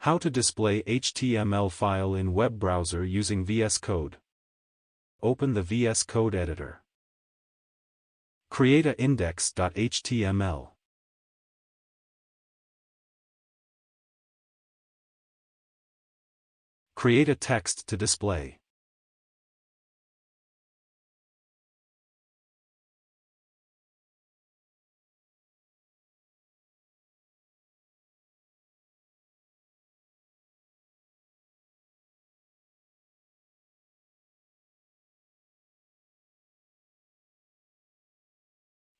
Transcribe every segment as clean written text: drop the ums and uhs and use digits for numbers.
How to display HTML file in web browser using VScode. Open the VScode editor. Create a index.html. Create a text to display.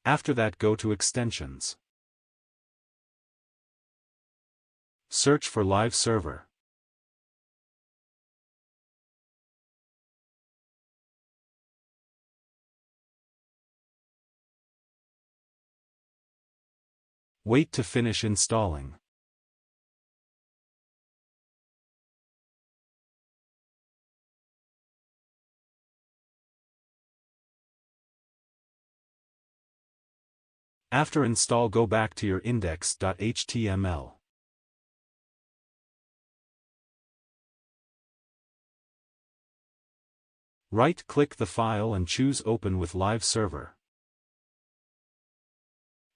After that, go to Extensions. Search for Live Server. Wait to finish installing. After install, go back to your index.html. Right-click the file and choose Open with Live Server.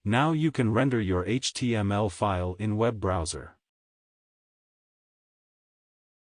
Now you can render your HTML file in web browser.